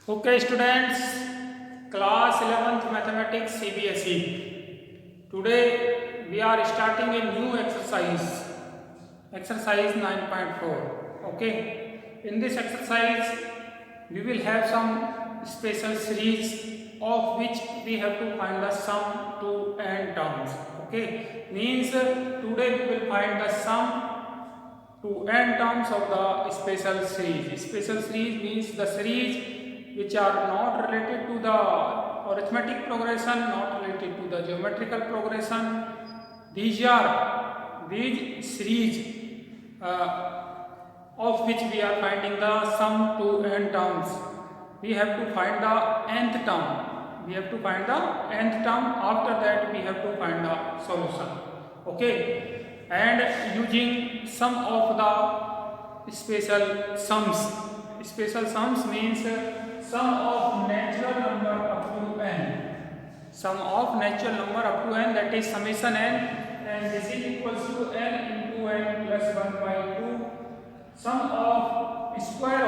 Okay, students, class 11th mathematics CBSE. Today we are starting a new exercise 9.4. Okay, in this exercise we will have some special series of which we have to find the sum to n terms. Okay, means today we will find the sum to n terms of the special series. Special series means the series which are not related to the arithmetic progression, not related to the geometrical progression. These series of which we are finding the sum to n terms. We have to find the nth term. We have to find the nth term. After that, we have to find the solution. Okay, and using some of the special sums. Special sums means sum of natural number up to n. Sum of natural number up to n, that is summation n, and this is equals to n into n plus 1 by 2. Sum of squares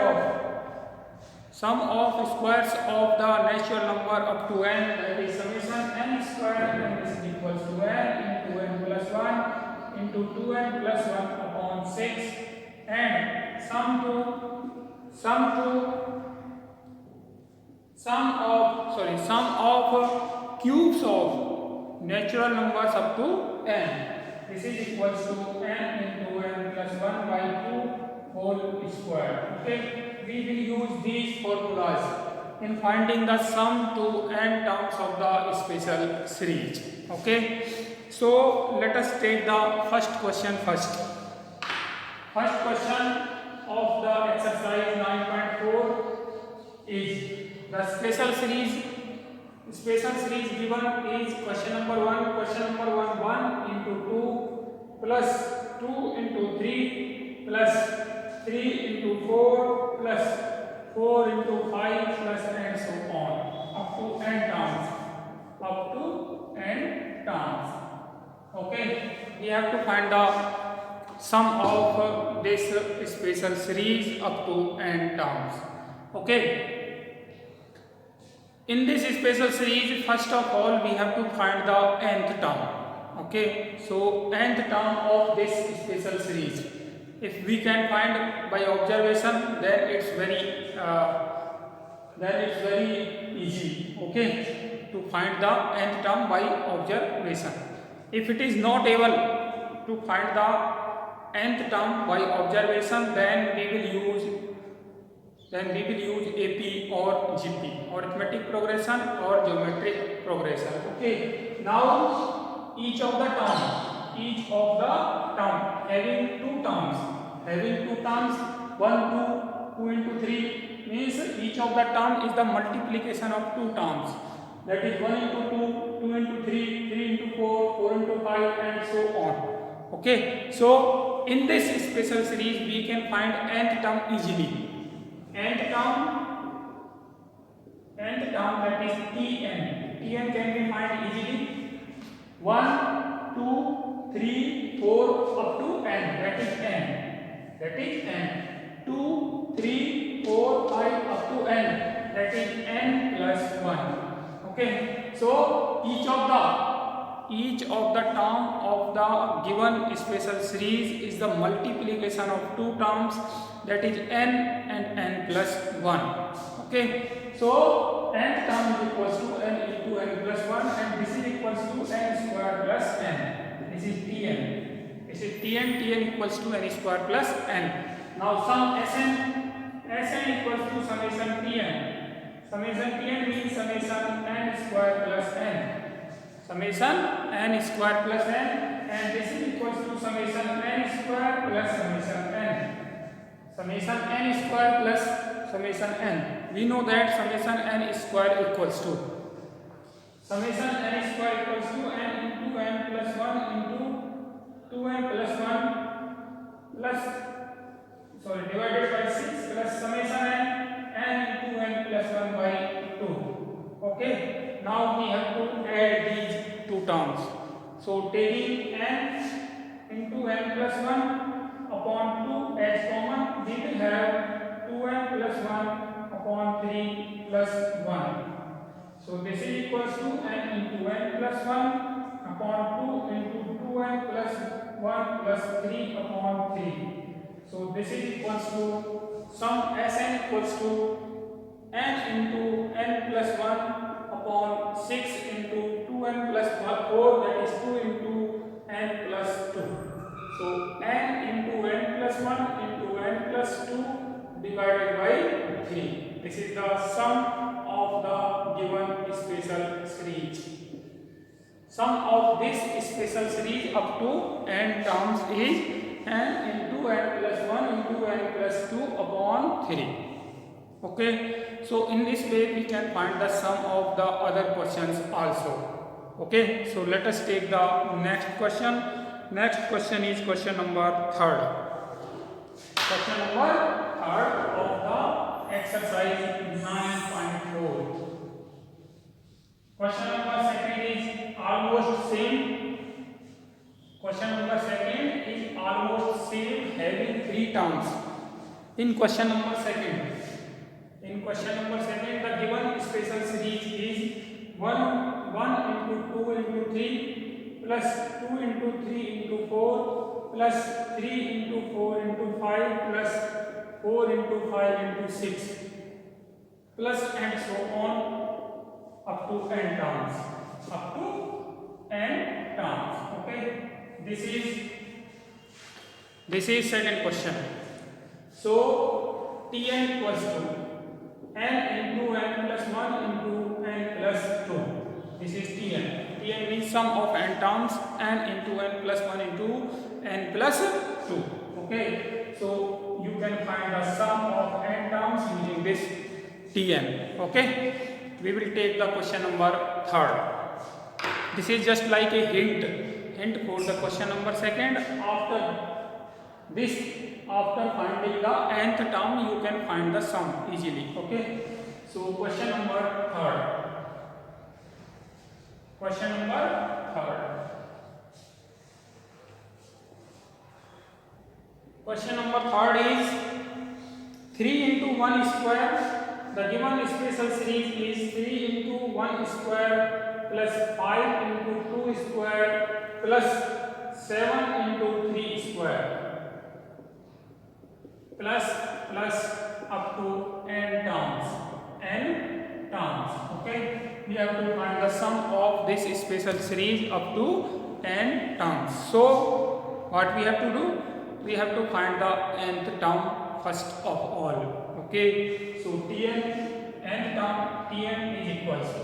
of the natural number up to n, that is summation n square, and this is equals to n into n plus 1 into 2n plus 1 upon 6, and sum of cubes of natural numbers up to n. This is equals to n into n plus 1 by 2 whole square. Okay, we will use these formulas in finding the sum to n terms of the special series. Okay, so let us take the first question first. First question of the exercise 9.4 is the special series given is question number 1 into 2 plus 2 into 3 plus 3 into 4 plus 4 into 5 plus and so on up to n terms. Okay, we have to find the sum of this special series up to n terms. Okay, in this special series, first of all we have to find the nth term. Okay, so nth term of this special series, if we can find by observation, then it's very easy. Okay, to find the nth term by observation. If it is not able to find the nth term by observation, then we will use AP or GP, arithmetic progression or geometric progression. Okay, now each of the term having two terms, 1 2 into 3 means each of the term is the multiplication of two terms, that is 1 into 2, 2 into 3, 3 into 4, 4 into 5 and so on. Okay, so in this special series we can find nth term easily. Nth term, that is Tn can be found easily. 1 2 3 4 up to n, that is n. 2 3 4 5 up to n, that is n plus 1. Okay, so each of the term of the given special series is the multiplication of two terms, that is n and n plus 1. Okay, so nth term is equals to n into n plus 1, and this is equals to n square plus n. This is Tn. Tn equals to n square plus n. Now sum Sn equals to summation Tn. Summation Tn means summation n square plus n. Summation n square plus n, and this is equals to summation n square plus summation n. Summation n square plus summation n. We know that summation n square equals to n into n plus 1 into 2n plus 1 plus divided by 6 plus summation n into n plus 1 by 2. Okay, now we have to add these two terms. So taking n into n plus 1 upon 2 as common, we will have 2n plus 1 upon 3 plus 1. So this is equals to n into n plus 1 upon 2 into 2n plus 1 plus 3 upon 3. So this is equals to sum Sn equals to n into n plus 1 upon 6 into 2n plus 4, that is 2 into n plus 2. So n into n plus 1 into n plus 2 divided by 3. This is the sum of the given special series. Sum of this special series up to n terms is n into n plus 1 into n plus 2 upon 3. Okay, so in this way we can find the sum of the other questions also. Okay, so let us take the next question. Next question is question number 3rd. Question number 3rd of the exercise 9.4. Question number 2nd is almost same. Question number 2nd is almost same, having 3 terms. In question number 2nd, the given special series is 1 into 2 into 3 plus 2 into 3 into 4 plus 3 into 4 into 5 plus 4 into 5 into 6 plus and so on up to n terms. Okay, this is second question. So Tn equals to n into n plus 1 into n plus 2. This is Tn. Tn means sum of n terms, n into n plus 1 into n plus 2. Okay, so you can find the sum of n terms using this Tn. Okay, we will take the question number 3rd. This is just like a hint for the question number 2nd. After finding the nth term, you can find the sum easily. Okay, so question number 3rd. Question number 3rd is 3 into 1 square. The given special series is 3 into 1 square plus 5 into 2 square plus 7 into 3 square plus up to n terms. Okay, we have to find the sum of this special series up to n terms. So what we have to do, we have to find the nth term first of all. Okay, so nth term Tn is equals to,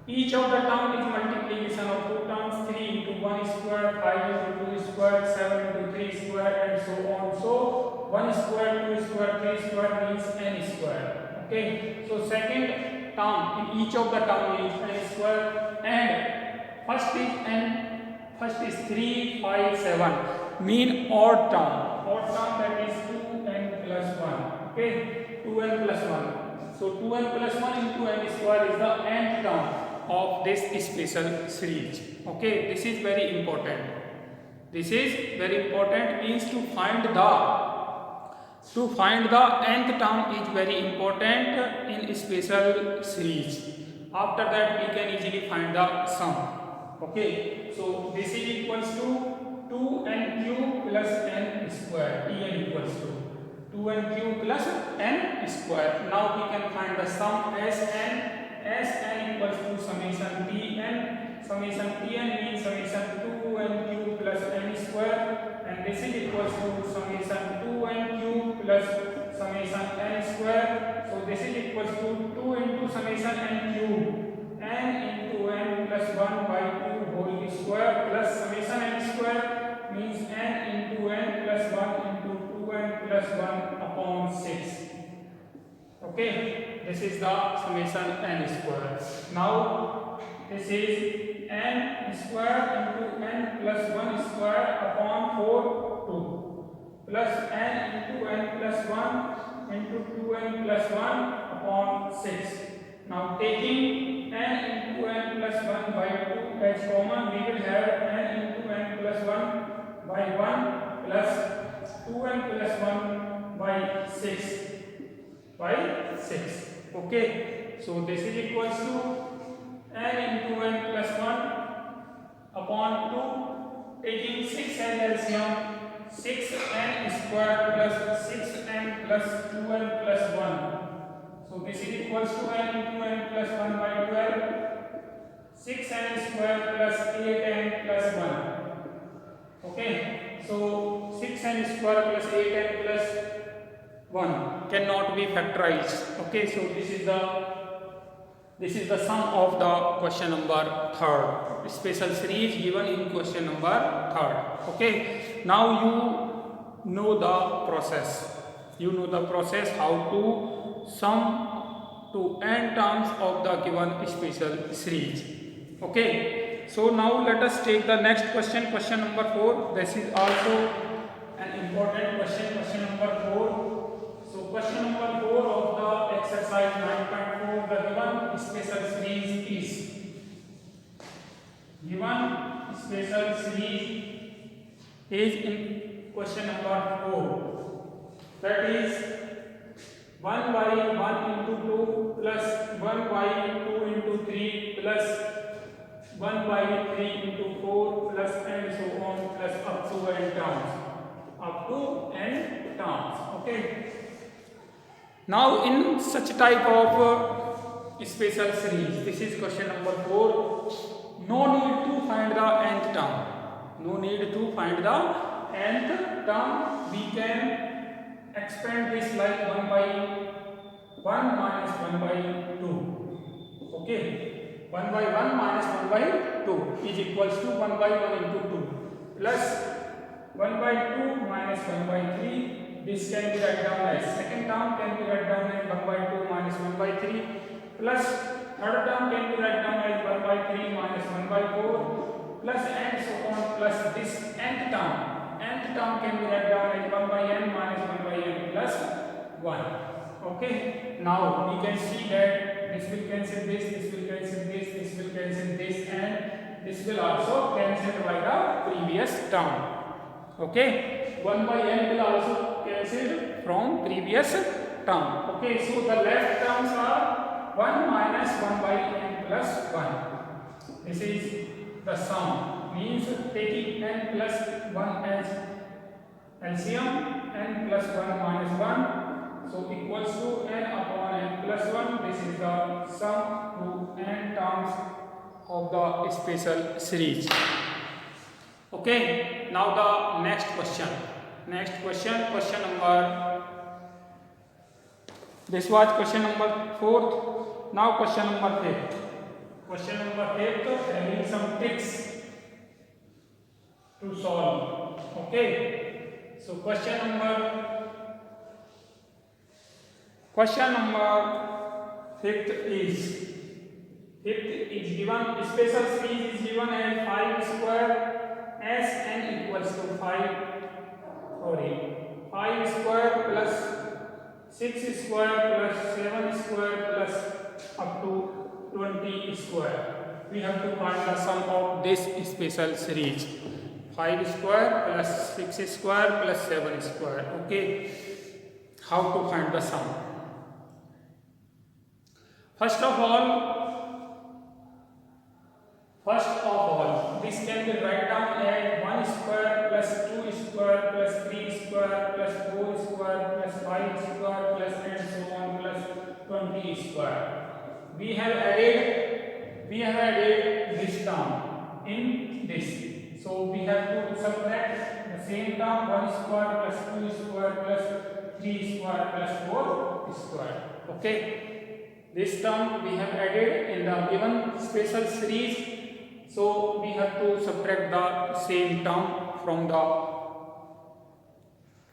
each of the term is multiplication of 2 terms, 3 into 1 square, 5 into 2 square, 7 into 3 square and so on. So 1 square, 2 square, 3 square means n square. Okay, so second term in each of the term is n square, and first is 3, 5, 7 mean odd term that is 2n plus 1. Okay, 2n plus 1. So 2n plus 1 into n square is the nth term of this special series. Okay, this is very important. Means to find the nth term is very important in special series. After that we can easily find the sum. Okay, so this is equals to 2n cube plus n square. Tn equals to 2n cube plus n square. Now we can find the sum Sn equals to summation Tn. Summation Tn means summation 2n cube plus n square, and this is equals to summation 2n cube plus summation n square. So this is equals to 2 into summation n cube, n into n plus 1 by 2 whole square plus summation n square means n into n plus 1 into 2n plus 1 upon 6. Okay, this is the summation n square. Now this is n square into n plus 1 square upon 4 2 plus n into n plus 1 into 2n plus 1 upon 6. Now taking n into n plus 1 by 2 as common, we will have n into n plus 1 by 1 plus 2n plus 1 by 6. by 6. Okay, so this is equals to n into n plus 1 upon 2, taking 6 as LCM, 6n square plus 6n plus 2n plus 1. So this is equals to n into n plus 1 by 12, 6n square plus 8n plus 1. Okay, so 6n square plus 8n plus 1 cannot be factorized. Okay, so this is the sum of the question number 3rd. Special series given in question number 3rd. Okay, now you know the process. You know the process how to sum to n terms of the given special series. Okay, so now let us take the next question, question number 4. This is also an important question, question number 4. So question number 4 of the exercise 9.4, the given special series is, given special series is in question number 4, that is 1 by 1 into 2 plus 1 by 2 into 3 plus 1 by 3 into 4 plus and so on plus up to n terms. Up to n terms. Okay. Now in such type of special series, this is question number 4. No need to find the nth term. No need to find the nth term. We can expand this like 1 by 1 minus 1 by 2. Okay. 1 by 1 minus 1 by 2 is equals to 1 by 1 into 2 plus 1 by 2 minus 1 by 3. This can be written down as second term can be written down as 1 by 2 minus 1 by 3 plus third term can be written down as 1 by 3 minus 1 by 4 plus and so on plus this nth term. Nth term can be written down as 1 by n minus 1 by n plus 1. Okay. Now we can see that this will cancel this, this will cancel this, this will cancel this, and this will also cancel by the previous term. Okay, 1 by n will also cancel from previous term. Okay, so the left terms are 1 minus 1 by n plus 1. This is the sum, means taking n plus 1 as LCM, n plus 1 minus 1. So equals to n upon n plus 1. This is the sum to n terms of the special series. Okay, now the next question. Next question, question number, this was question number 4th. Now question number 5th. Question number 5th, having some tricks to solve. Okay, so question number 5th is given, special series is given as 5 square s n equals to 5 square plus 6 square plus 7 square plus up to 20 square. We have to find the sum of this special series. 5 square plus 6 square plus 7 square. Okay, how to find the sum? First of all, this can be written down as 1 square plus 2 square plus 3 square plus 4 square plus 5 square plus and so on plus 20 square. We have added this term in this. So we have to subtract the same term, 1 square plus 2 square plus 3 square plus 4 square. Okay. This term we have added in the given special series, so we have to subtract the same term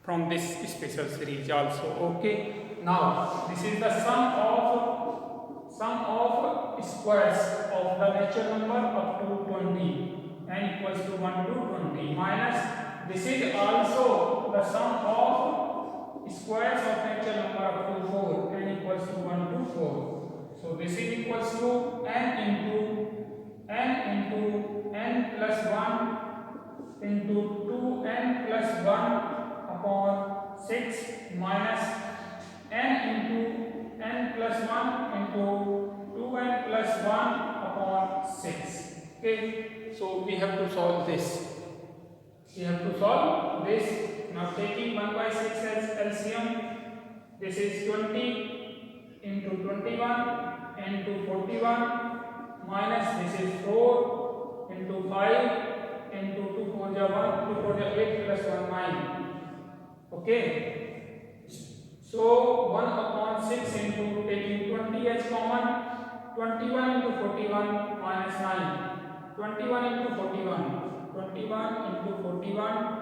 from this special series also. Okay, now this is the sum of squares of the natural number up to 20, n equals to 1 to 20, minus this is also the sum of squares of natural number up to 4, n equals to 1 to 4. So this is equals to n into n plus 1 into 2n plus 1 upon 6 minus n into n plus 1 into 2n plus 1 upon 6. Okay, so we have to solve this. Now taking 1 by 6 as LCM, this is 20 into 21 into 41 minus this is 4 into 5 into 2 4 ja 1, 2 4 ja 8 plus 1 9. Okay, so 1 upon 6 into taking 20 as common, 21 into 41 minus 9, 21 into 41, 21 into 41,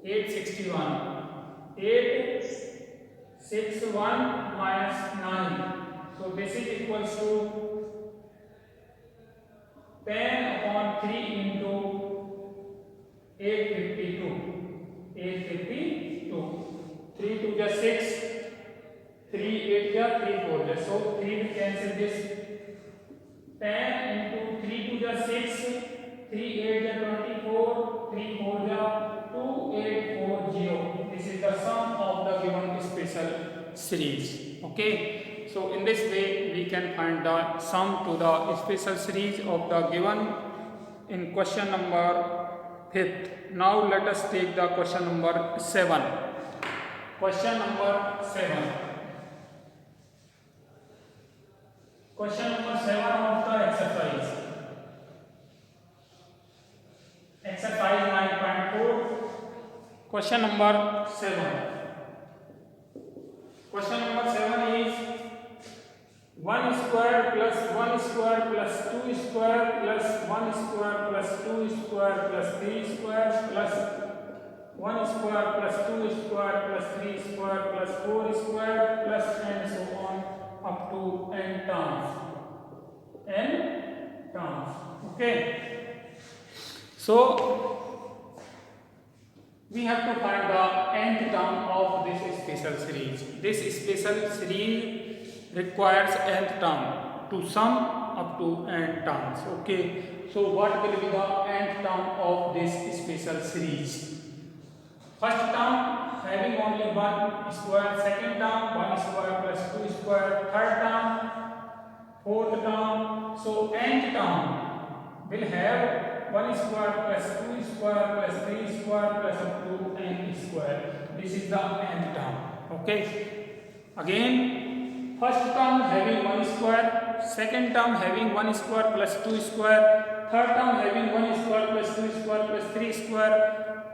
861, 861 minus 9, so this is equals to 10 upon 3 into 852, 3 2 ja 6, 3 8 ja 3 4 ja, so 3 will cancel this, 10 into 3 2 ja 6, 3 8 ja 24, 3 4 ja 2840. This is the sum of the given special series. Okay, so in this way we can find the sum to the special series of the given in question number 5th. Now let us take the question number 7. Question number 7. Question number 7 of the exercise. Exercise 9.4. Question number 7. Question number 7 is 1 square plus 1 square plus 2 square plus 1 square plus 2 square plus 3 square plus 1 square plus 2 square plus 3 square plus 4 square plus and so on up to n terms. Okay, so we have to find the nth term of this special series. This special series requires nth term to sum up to n terms. Okay, so what will be the nth term of this special series? First term having only 1 square, second term 1 square plus 2 square, third term, fourth term. So nth term will have 1 square plus 2 square plus 3 square plus up to n square. This is the nth term. Okay, again first term having 1 square, second term having 1 square plus 2 square, third term having 1 square plus 2 square plus 3 square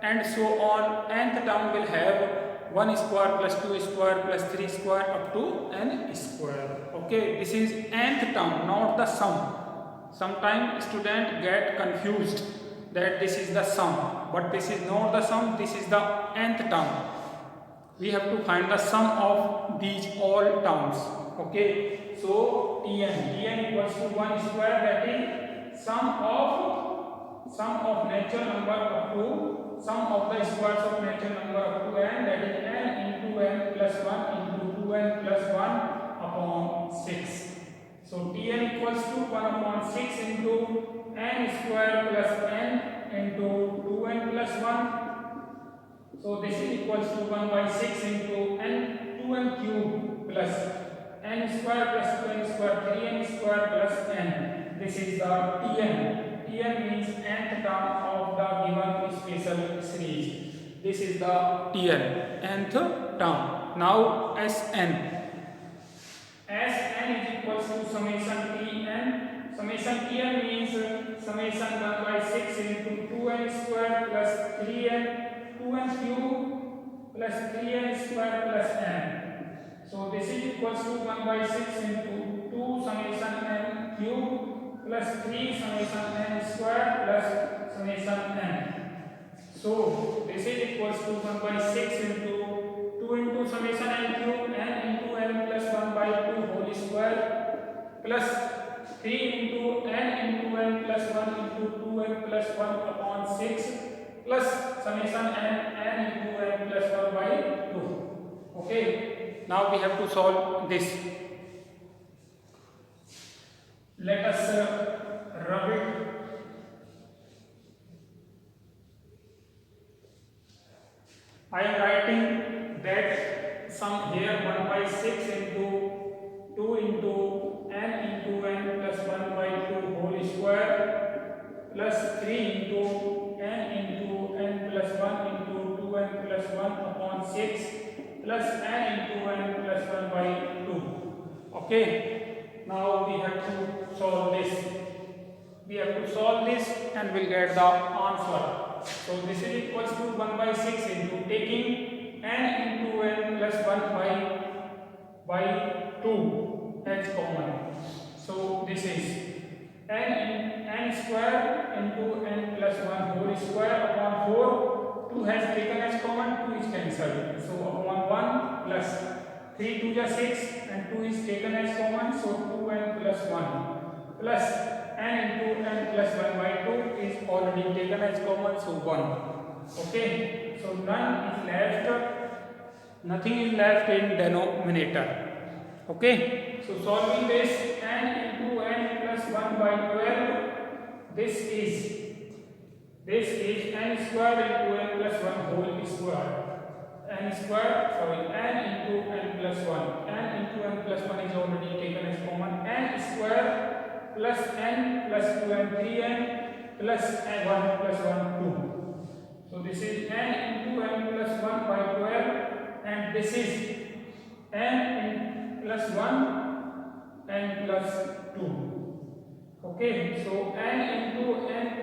and so on. Nth term will have 1 square plus 2 square plus 3 square up to n square. Okay, this is nth term, not the sum. Sometimes student get confused that this is the sum, but this is not the sum, this is the nth term. We have to find the sum of these all terms. Okay, so Tn equals to 1 square, that is sum of natural number up to sum of the squares of natural number up to n, that is n into n plus 1 into 2n plus 1 upon 6. So Tn equals to 1 upon 6 into n square plus n into 2n plus 1. So this is equals to 1 by 6 into n 2n cube plus n square plus 2n square 3n square plus n. This is the Tn. Tn means nth term of the given special series. This is the Tn, nth term. Now Sn. Sn is equals to summation Tn. Summation Tn means summation 1 by 6 into 2n square plus 3n, 2n cube plus 3n square plus n. So this is equals to 1 by 6 into 2 summation n cube plus 3 summation n square plus summation n. So this is equals to 1 by 6 into 2 into summation n cube n into n plus 1 by 2 whole square plus 3 into n into n plus 1 into 2n plus 1 upon 6 plus summation n into n plus 1 by 2. Okay, now we have to solve this. Let us rub it. I am writing that sum here 1 by 6 into 2 into n plus 1 by 2 whole square plus 3 into n plus 1 into 2n plus 1 upon 6 plus n plus 1 by 2. Okay, now we have to solve this. We have to solve this and we'll get the answer. So this is equals to 1 by 6 into taking n plus 1 by 2 as common. So this is n square into n plus 1 whole square upon 4. 2 has taken as common, 2 is cancelled. So upon 1 plus 3 2 is 6 and 2 is taken as common. So 2n plus 1 plus n plus 1 by 2 is already taken as common. So 1. Okay. So none is left. Nothing is left in denominator. Okay. So solving this n plus 1 by 12. This is n square into n plus 1 whole square. N plus 1. N plus 1 is already taken as common. N square plus n plus 2 and 3n plus n 1 plus 1 2. So this is n plus 1 by 12 and this is n plus 1 n plus 2. Okay, so n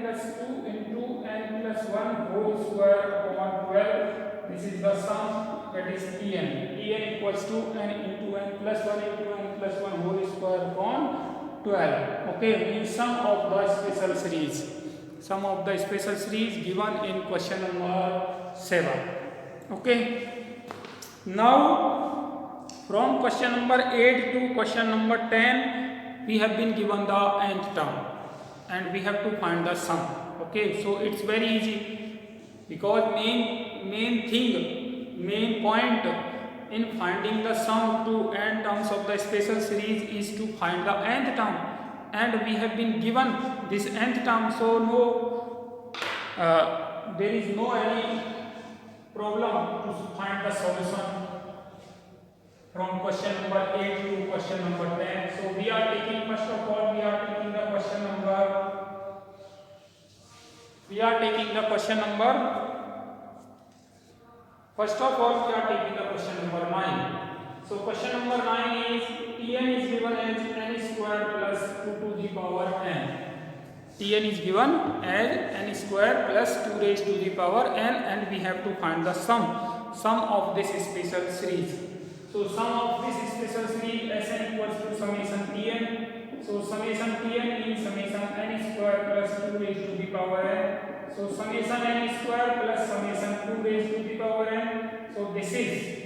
plus 2 into n plus 1 whole square upon 12. This is the sum, that is Tn. Tn equals to n plus 1 plus 1 whole square upon 12. Okay, means sum of the special series. Sum of the special series given in question number 7. Okay. Now from question number 8 to question number 10 we have been given the nth term and we have to find the sum. Okay, so it's very easy because main point in finding the sum to n terms of the special series is to find the nth term, and we have been given this nth term, so there is no any problem to find the solution from question number 8 to question number 10. So we are taking, first of all, we are taking the question number first of all we are taking the question number 9. So question number 9 is Tn is given as n square plus 2 to the power n. Tn is given as n square plus 2 raised to the power n, and we have to find the sum of this special series. So sum of this special series Sn equals to summation Tn. So summation Tn means summation n square plus 2 raised to the power n. So summation n square plus summation 2 raised to the power n. So this is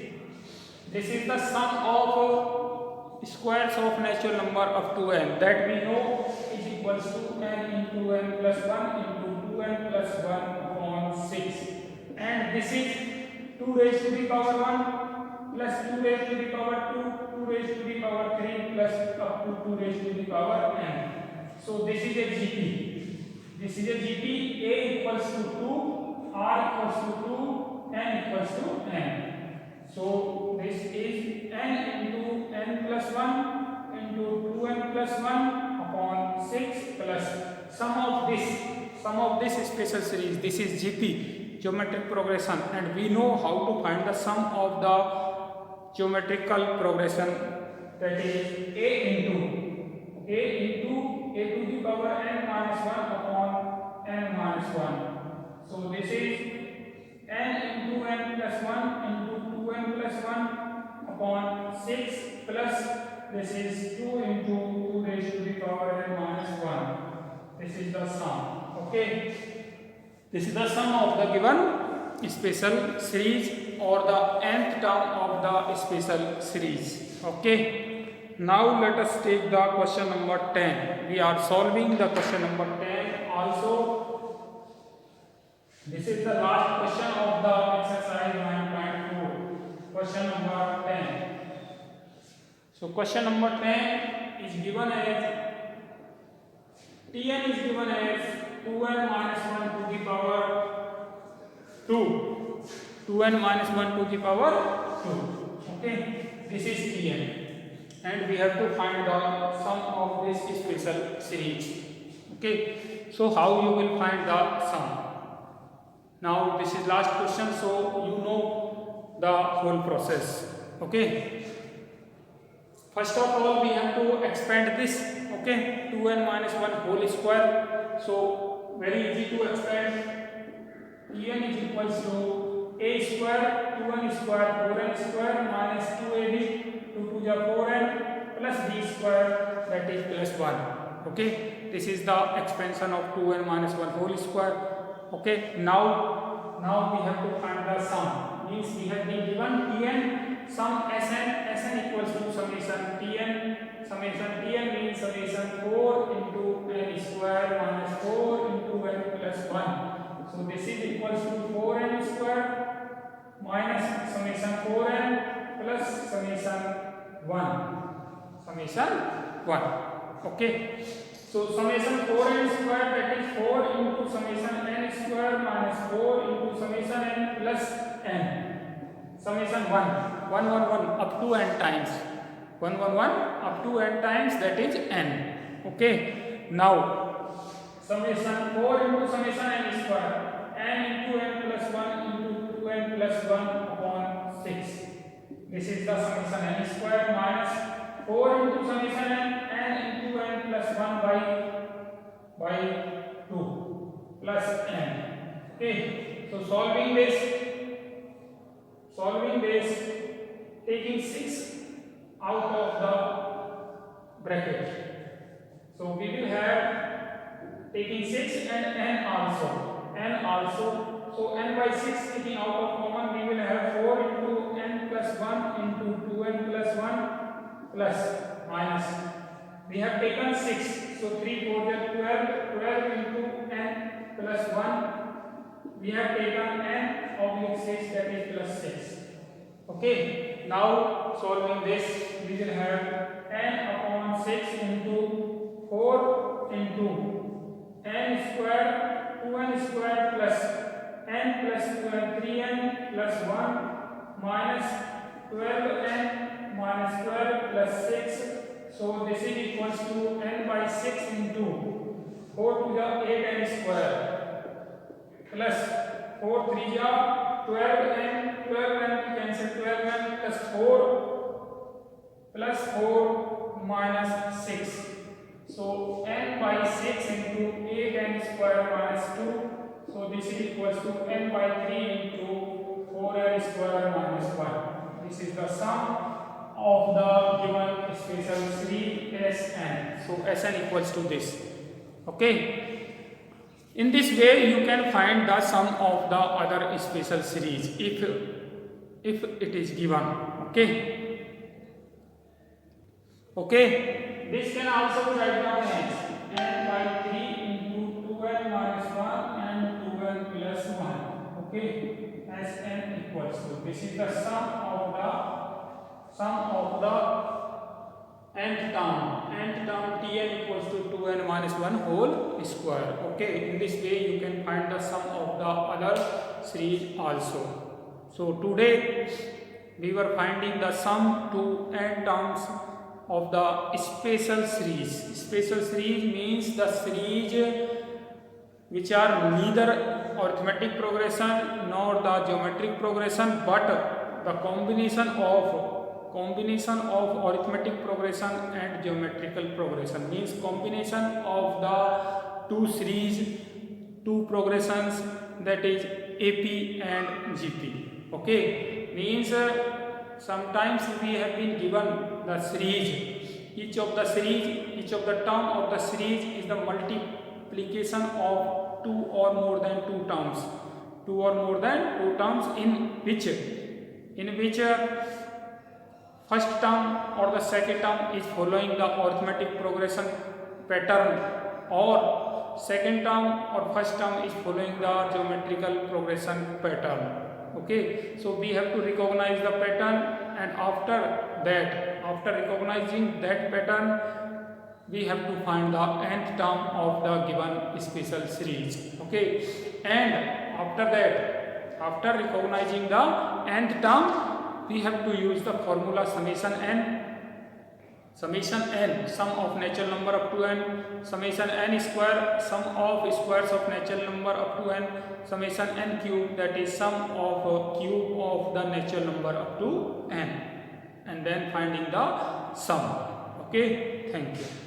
the sum of squares of natural number up to n, that we know is equals to n into n plus 1 into 2n plus 1 upon 6, and this is 2 raised to the power 1 plus 2 raised to the power 2, 2 raised to the power 3 plus up to 2 raised to the power n. So this is a GP. This is a GP. A equals to 2, R equals to 2, n equals to n. So this is n into n plus 1 into 2n plus 1 upon 6 plus sum of this special series. This is GP, geometric progression, and we know how to find the sum of the geometrical progression, that is a to the power n minus 1 upon n minus 1. So this is n into n plus 1 into 2n plus 1 upon 6 plus this is 2 into 2 raised to the power n minus 1. This is the sum. Okay, this is the sum of the given special series or the nth term of the special series. Okay, now let us take the question number 10. We are solving the question number 10 also. This is the last question of the exercise 9.4. Question number 10. So question number 10 is given as Tn is given as 2n minus 1 to the power 2 2n minus 1 to the power 2. Okay, this is Tn, and we have to find the sum of this special series. Okay, so how you will find the sum? Now this is last question, so you know the whole process. Okay, first of all we have to expand this. Okay, 2n minus 1 whole square. So very easy to expand. Tn is equals to a square 2n square 4n square minus 2ab 2 to the 4n plus b square, that is plus 1. Okay, this is the expansion of 2n minus 1 whole square. Okay, now we have to find the sum. Means we have been given Tn, sum Sn equals to summation Tn means summation 4 into n square minus 4 into n plus 1. So this is equals to 4n square minus summation 4n plus summation 1. Okay, so summation 4n square, that is 4 into summation n square minus 4 into summation n plus n. Summation 1 up to n times. 1 up to n times, that is n. Okay, now summation 4 into summation n square, n into n plus 1 into 2n plus 1 upon 6. This is the summation n square minus 4 into summation n into n plus 1 by 2 plus n. Okay, so solving this, taking 6 out of the bracket. So we will have taking 6 and n also. So n by 6 taking out of common, we will have 4 into n plus 1 into 2n plus 1 plus minus. We have taken 6, so 3 4 12 into n plus 1. We have taken n oblique 6, that is plus 6. Okay, now solving this, we will have n upon 6 into 4 into n square 2n square plus n plus 3n plus 1 minus 12n minus 12 plus 6. So this is equals to n by 6 into 4 to the 8n square plus 4 3 ja 12n cancel 12n plus 4 minus 6. So n by 6 into 8n square minus 2. So this is equals to n by 3 into 4n square minus 1. This is the sum of the given special series Sn. So Sn equals to this. Okay, in this way you can find the sum of the other special series if it is given. Okay, this can also write down as n by 3 into 2n minus 1 and 2n plus 1. Okay, Sn equals to, this is the sum of the nth term. Tn equals to 2n minus 1 whole square. Okay, in this way you can find the sum of the other series also. So today we were finding the sum to n terms of the special series. Special series means the series which are neither arithmetic progression nor the geometric progression, but the combination of arithmetic progression and geometrical progression. Means combination of the two progressions, that is AP and GP. Okay, means sometimes we have been given the series. Each of the term of the series is the multiplication of two or more than two terms. In which first term or the second term is following the arithmetic progression pattern, or second term or first term is following the geometrical progression pattern. Okay, so we have to recognize the pattern, and after recognizing that pattern, we have to find the nth term of the given special series. Okay, and after that After recognizing the nth term, we have to use the formula summation n, sum of natural number up to n, summation n square, sum of squares of natural number up to n, summation n cube, that is sum of cube of the natural number up to n, and then finding the sum. Okay, thank you.